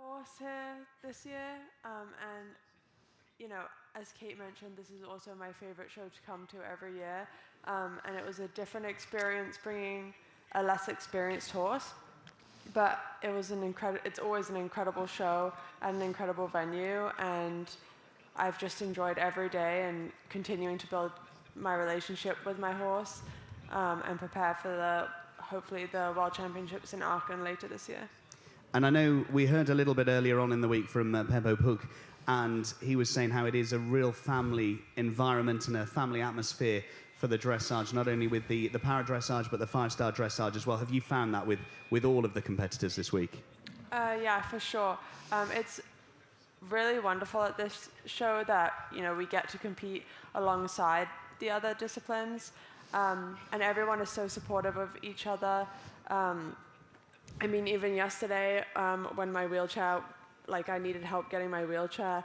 horse here this year, and you know, as Kate mentioned, this is also my favorite show to come to every year, and it was a different experience bringing a less experienced horse, but it was it's always an incredible show and an incredible venue, and I've just enjoyed every day and continuing to build my relationship with my horse, and prepare for hopefully the World Championships in Aachen later this year. And I know we heard a little bit earlier on in the week from Peppo Puk, and he was saying how it is a real family environment and a family atmosphere for the dressage, not only with the para dressage, but the five-star dressage as well. Have you found that with all of the competitors this week? Yeah, for sure. It's really wonderful at this show that, you know, we get to compete alongside the other disciplines, and everyone is so supportive of each other. I mean, even yesterday, when my wheelchair, like I needed help getting my wheelchair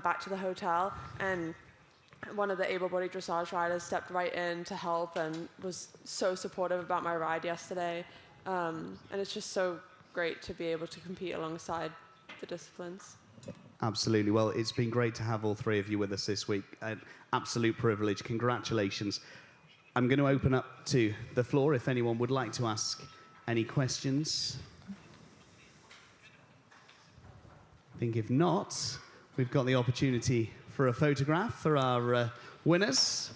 back to the hotel, and one of the able-bodied dressage riders stepped right in to help and was so supportive about my ride yesterday. And it's just so great to be able to compete alongside the disciplines. Absolutely. Well, it's been great to have all three of you with us this week. An absolute privilege. Congratulations. I'm going to open up to the floor if anyone would like to ask any questions. I think if not, we've got the opportunity for a photograph for our winners.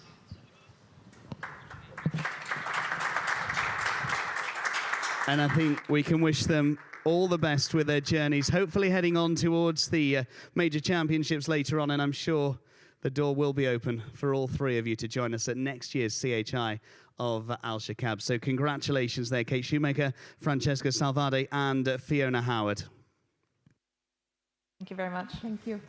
And I think we can wish them all the best with their journeys, hopefully heading on towards the major championships later on, and I'm sure the door will be open for all three of you to join us at next year's CHI of Alshaqab. So congratulations there, Kate Shoemaker, Francesca Salvade, and Fiona Howard. Thank you very much. Thank you.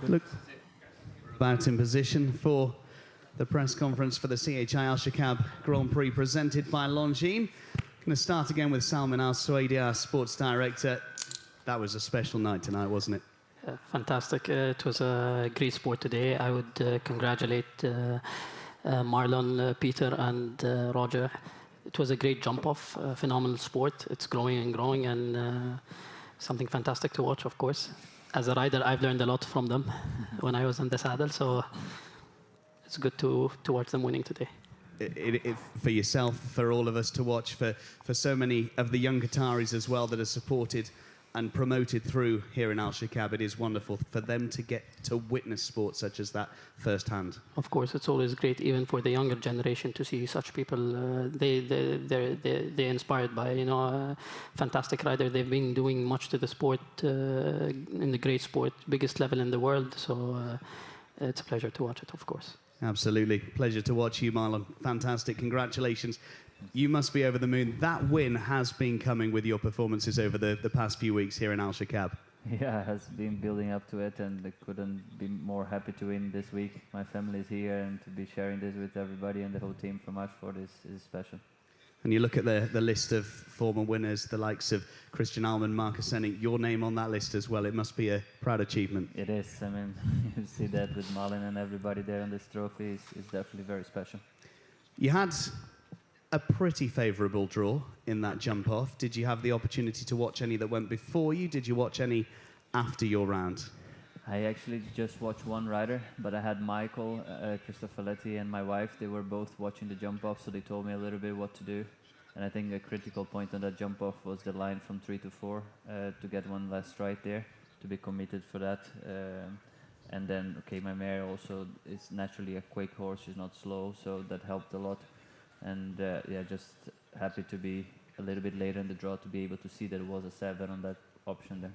Look, about in position for the press conference for the CHI Alshaqab Grand Prix presented by Longines. Going to start again with Salman Al-Suwaidi, our sports director. That was a special night tonight, wasn't it? Fantastic. It was a great sport today. I would congratulate Marlon, Peter, and Roger. It was a great jump-off, phenomenal sport. It's growing and growing, and something fantastic to watch, of course. As a rider, I've learned a lot from them when I was in the saddle, so it's good to watch them winning today. For yourself, for all of us to watch, for so many of the young Qataris as well that are supported and promoted through here in Alshaqab, it is wonderful for them to get to witness sports such as that firsthand. Of course, it's always great, even for the younger generation, to see such people. They're inspired by, you know, a fantastic rider. They've been doing much to the sport, in the great sport, biggest level in the world. So it's a pleasure to watch it, of course. Absolutely. Pleasure to watch you, Marlon. Fantastic. Congratulations. You must be over the moon. That win has been coming with your performances over the past few weeks here in Alshaqab. Yeah, it has been building up to it, and I couldn't be more happy to win this week. My family is here, and to be sharing this with everybody and the whole team from Ashford is special. And you look at the list of former winners, the likes of Christian Alman, Marcus Henning, your name on that list as well. It must be a proud achievement. It is. I mean, you see that with Malin and everybody there on this trophy is definitely very special. You had a pretty favourable draw in that jump-off. Did you have the opportunity to watch any that went before you? Did you watch any after your round? I actually just watched one rider, but I had Michael, Cristoforetti, and my wife. They were both watching the jump-off, so they told me a little bit what to do. And I think a critical point on that jump-off was the line from 3 to 4, to get one last stride there, to be committed for that. And then, okay, my mare also is naturally a quick horse. She's not slow, so that helped a lot. And yeah, just happy to be a little bit later in the draw to be able to see that it was a 7 on that option there.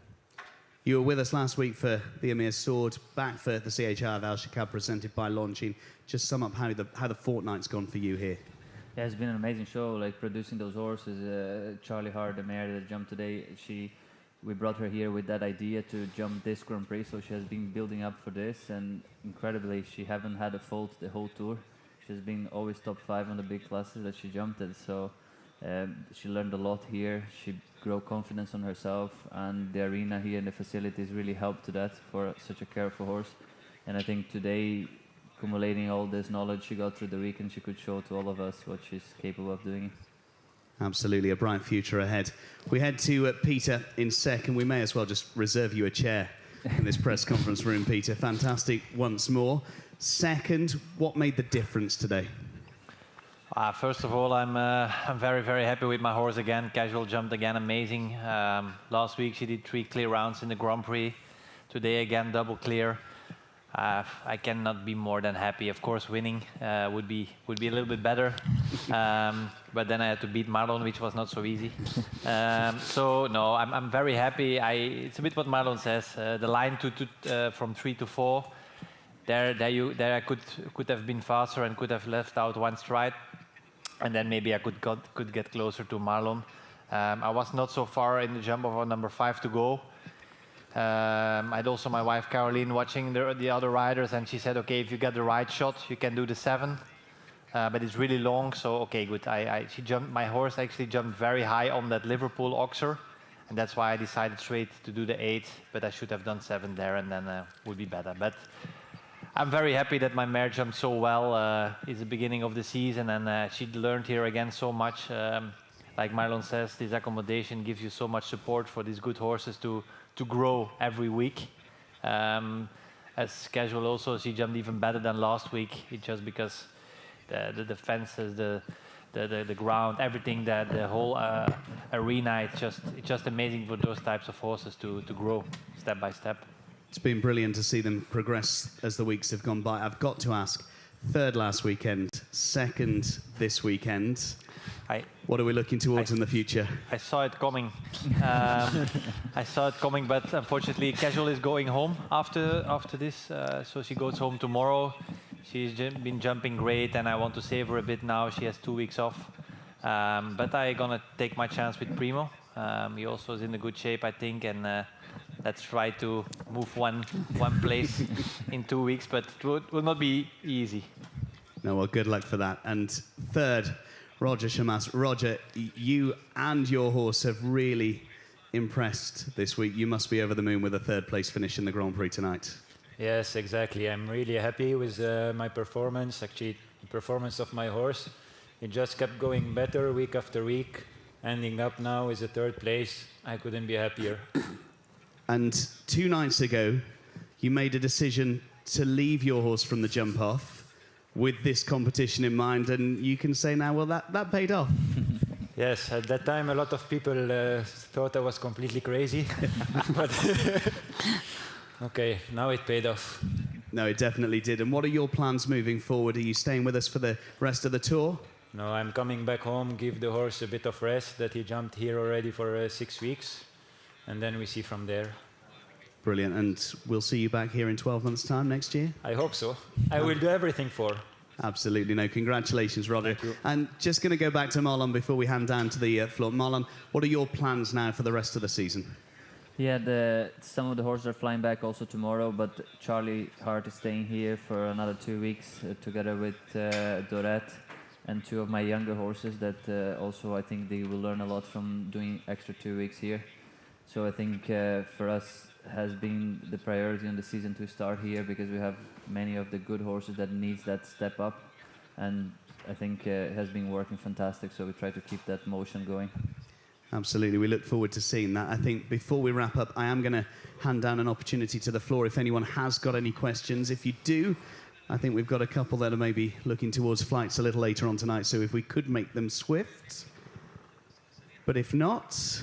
You were with us last week for the Emir Sword, back for the CHI of Alshaqab presented by Longines. Just sum up how the fortnight's gone for you here. Yeah, it's been an amazing show, like producing those horses. Charlie Hart, the mare that jumped today, we brought her here with that idea to jump this Grand Prix, so she has been building up for this, and incredibly, she haven't had a fault the whole tour. She's been always top 5 on the big classes that she jumped at, so she learned a lot here. She grew confidence on herself, and the arena here and the facilities really helped to that for such a careful horse. And I think today, accumulating all this knowledge she got through the weekend, she could show to all of us what she's capable of doing. Absolutely, a bright future ahead. We head to Peter in second. We may as well just reserve you a chair in this press conference room, Peter. Fantastic once more. Second, what made the difference today? First of all, I'm very, very happy with my horse again. Casual jumped again, amazing. Last week she did 3 clear rounds in the Grand Prix. Today again, double clear. I cannot be more than happy. Of course, winning would be a little bit better, but then I had to beat Marlon, which was not so easy. So no, I'm very happy. It's a bit what Marlon says. The line from 3 to 4. There I could have been faster and could have left out one stride, and then maybe I could get closer to Marlon. I was not so far in the jump of number 5 to go. I had also my wife Caroline watching the other riders, and she said, okay, if you get the right shot, you can do the 7, but it's really long. So okay, good. She jumped. My horse actually jumped very high on that Liverpool Oxer, and that's why I decided straight to do the 8. But I should have done 7 there, and then would be better. But I'm very happy that my mare jumped so well. It's the beginning of the season, and she learned here again so much. Like Marlon says, this accommodation gives you so much support for these good horses to grow every week. As casual also, she jumped even better than last week. It's just because the fences, the ground, everything, the whole arena, it's just amazing for those types of horses to grow step by step. It's been brilliant to see them progress as the weeks have gone by. I've got to ask, 3rd last weekend, 2nd this weekend. What are we looking towards in the future? I saw it coming. I saw it coming, but unfortunately, Casual is going home after this. So she goes home tomorrow. She's been jumping great, and I want to save her a bit now. She has 2 weeks off. But I'm going to take my chance with Primo. He also is in a good shape, I think, and let's try to move one place in 2 weeks, but it will not be easy. No, well, good luck for that. And third, Roger Chamas. Roger, you and your horse have really impressed this week. You must be over the moon with a third-place finish in the Grand Prix tonight. Yes, exactly. I'm really happy with my performance, actually the performance of my horse. It just kept going better week after week, ending up now with a third place. I couldn't be happier. And 2 nights ago, you made a decision to leave your horse from the jump-off with this competition in mind, and you can say now, well, that paid off. Yes, at that time a lot of people thought I was completely crazy. But okay, now it paid off. No, it definitely did. And what are your plans moving forward? Are you staying with us for the rest of the tour? No, I'm coming back home, give the horse a bit of rest, that he jumped here already for 6 weeks, and then we see from there. Brilliant. And we'll see you back here in 12 months' time next year? I hope so. I will do everything for. Absolutely. No, congratulations, Roger. Thank you. And just going to go back to Marlon before we hand down to the floor. Marlon, what are your plans now for the rest of the season? Yeah, some of the horses are flying back also tomorrow, but Charlie Hart is staying here for another 2 weeks together with Dorette and 2 of my younger horses that also I think they will learn a lot from doing extra 2 weeks here. So I think for us has been the priority in the season to start here because we have many of the good horses that needs that step up, and I think it has been working fantastic, so we try to keep that motion going. Absolutely, we look forward to seeing that. I think before we wrap up, I am going to hand down an opportunity to the floor if anyone has got any questions. If you do, I think we've got a couple that are maybe looking towards flights a little later on tonight, so if we could make them swift. But if not,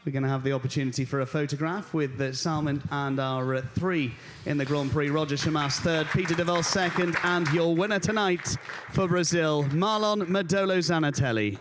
we're going to have the opportunity for a photograph with Salman and our 3 in the Grand Prix. Roger Chamas 3rd, Peter de Vos 2nd, and your winner tonight for Brazil, Marlon Madolo Zanatelli.